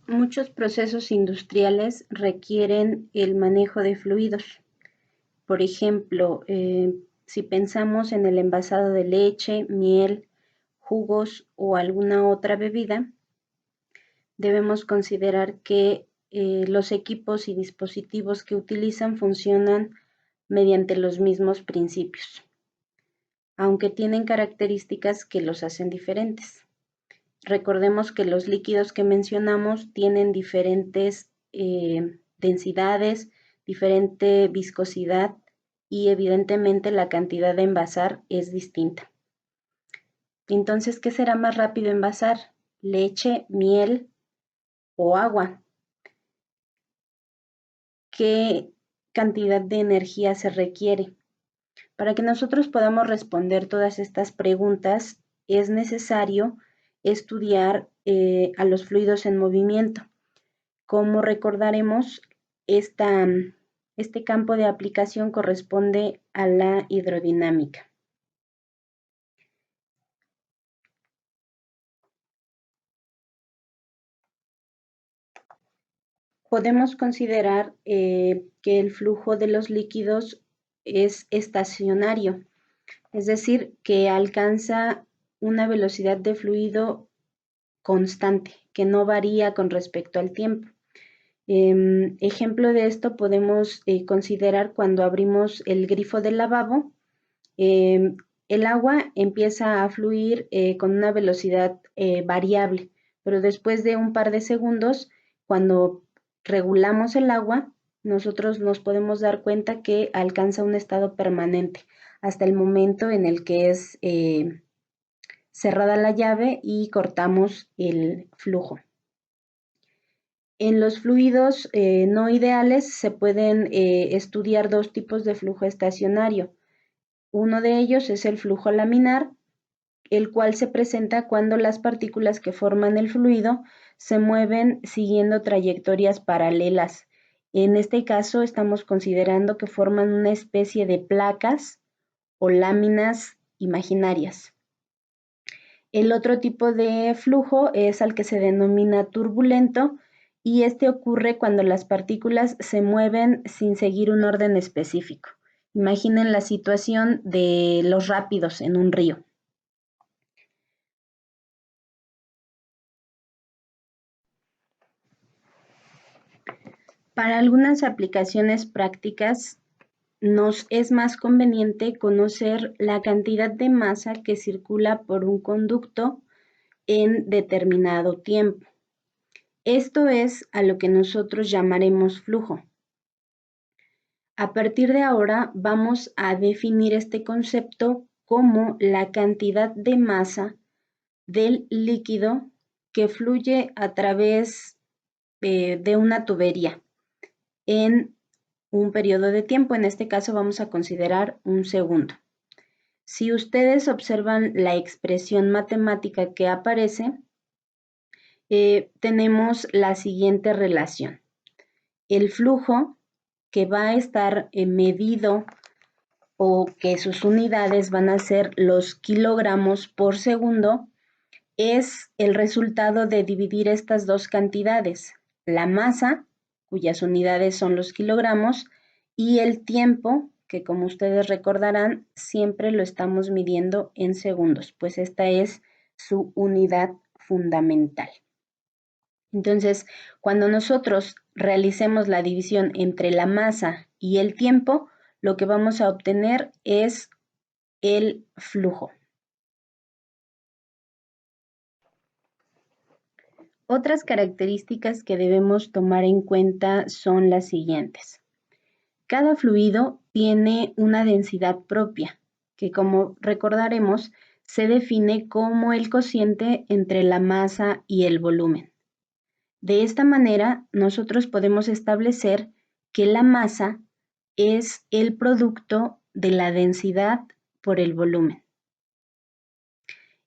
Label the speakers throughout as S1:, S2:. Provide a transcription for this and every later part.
S1: Muchos procesos industriales requieren el manejo de fluidos. Por ejemplo, si pensamos en el envasado de leche, miel, jugos o alguna otra bebida, debemos considerar que los equipos y dispositivos que utilizan funcionan mediante los mismos principios, aunque tienen características que los hacen diferentes. Recordemos que los líquidos que mencionamos tienen diferentes densidades, diferente viscosidad y evidentemente la cantidad de envasar es distinta. Entonces, ¿qué será más rápido envasar? ¿Leche, miel o agua? ¿Qué cantidad de energía se requiere? Para que nosotros podamos responder todas estas preguntas, es necesario estudiar a los fluidos en movimiento. Como recordaremos, este campo de aplicación corresponde a la hidrodinámica. Podemos considerar que el flujo de los líquidos es estacionario, es decir, que alcanza una velocidad de fluido constante, que no varía con respecto al tiempo. Ejemplo de esto podemos considerar cuando abrimos el grifo del lavabo, el agua empieza a fluir con una velocidad variable, pero después de un par de segundos, cuando regulamos el agua, nosotros nos podemos dar cuenta que alcanza un estado permanente hasta el momento en el que es cerrada la llave y cortamos el flujo. En los fluidos no ideales se pueden estudiar dos tipos de flujo estacionario. Uno de ellos es el flujo laminar, el cual se presenta cuando las partículas que forman el fluido se mueven siguiendo trayectorias paralelas. En este caso estamos considerando que forman una especie de placas o láminas imaginarias. El otro tipo de flujo es al que se denomina turbulento y este ocurre cuando las partículas se mueven sin seguir un orden específico. Imaginen la situación de los rápidos en un río. Para algunas aplicaciones prácticas nos es más conveniente conocer la cantidad de masa que circula por un conducto en determinado tiempo. Esto es a lo que nosotros llamaremos flujo. A partir de ahora vamos a definir este concepto como la cantidad de masa del líquido que fluye a través de una tubería en un periodo de tiempo. En este caso vamos a considerar un segundo. Si ustedes observan la expresión matemática que aparece, tenemos la siguiente relación. El flujo que va a estar medido o que sus unidades van a ser los kilogramos por segundo, es el resultado de dividir estas dos cantidades, la masa, cuyas unidades son los kilogramos, y el tiempo, que como ustedes recordarán, siempre lo estamos midiendo en segundos, pues esta es su unidad fundamental. Entonces, cuando nosotros realicemos la división entre la masa y el tiempo, lo que vamos a obtener es el flujo. Otras características que debemos tomar en cuenta son las siguientes. Cada fluido tiene una densidad propia, que como recordaremos, se define como el cociente entre la masa y el volumen. De esta manera, nosotros podemos establecer que la masa es el producto de la densidad por el volumen.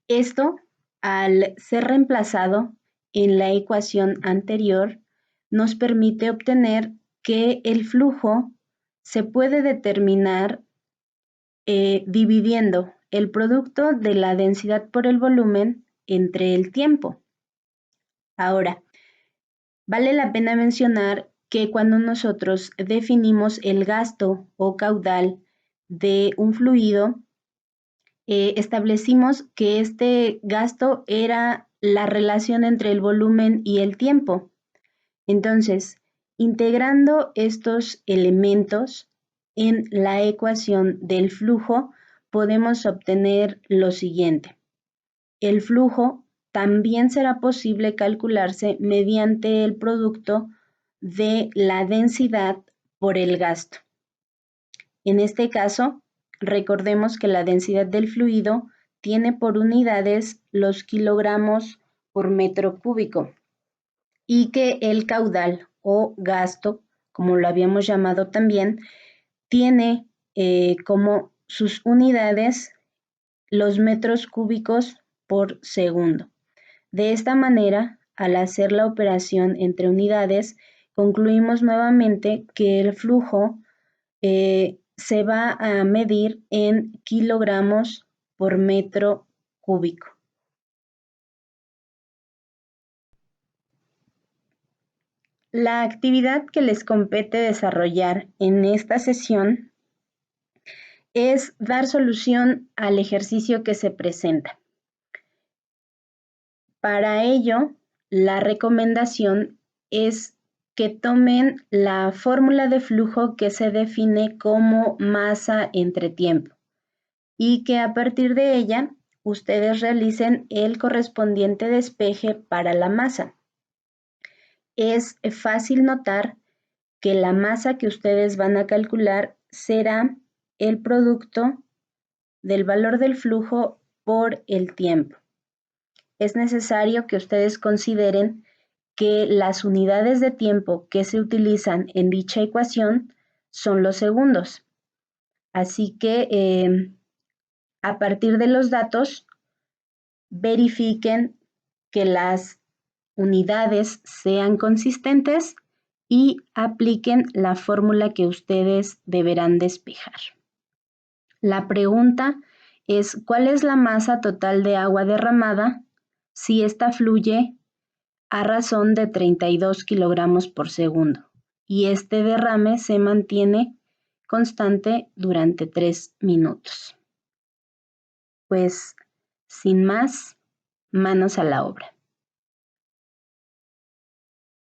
S1: Esto, al ser reemplazado en la ecuación anterior, nos permite obtener que el flujo se puede determinar dividiendo el producto de la densidad por el volumen entre el tiempo. Ahora, Vale la pena mencionar que cuando nosotros definimos el gasto o caudal de un fluido, establecimos que este gasto era la relación entre el volumen y el tiempo. Entonces, integrando estos elementos en la ecuación del flujo, podemos obtener lo siguiente. El flujo también será posible calcularse mediante el producto de la densidad por el gasto. En este caso, recordemos que la densidad del fluido tiene por unidades los kilogramos por metro cúbico y que el caudal o gasto, como lo habíamos llamado también, tiene como sus unidades los metros cúbicos por segundo. De esta manera, al hacer la operación entre unidades, concluimos nuevamente que el flujo se va a medir en kilogramos por metro cúbico. La actividad que les compete desarrollar en esta sesión es dar solución al ejercicio que se presenta. Para ello, la recomendación es que tomen la fórmula de flujo que se define como masa entre tiempo y que a partir de ella ustedes realicen el correspondiente despeje para la masa. Es fácil notar que la masa que ustedes van a calcular será el producto del valor del flujo por el tiempo. Es necesario que ustedes consideren que las unidades de tiempo que se utilizan en dicha ecuación son los segundos. Así que a partir de los datos, verifiquen que las unidades sean consistentes y apliquen la fórmula que ustedes deberán despejar. La pregunta es: ¿cuál es la masa total de agua derramada si ésta fluye a razón de 32 kilogramos por segundo y este derrame se mantiene constante durante 3 minutos? Pues, sin más, manos a la obra.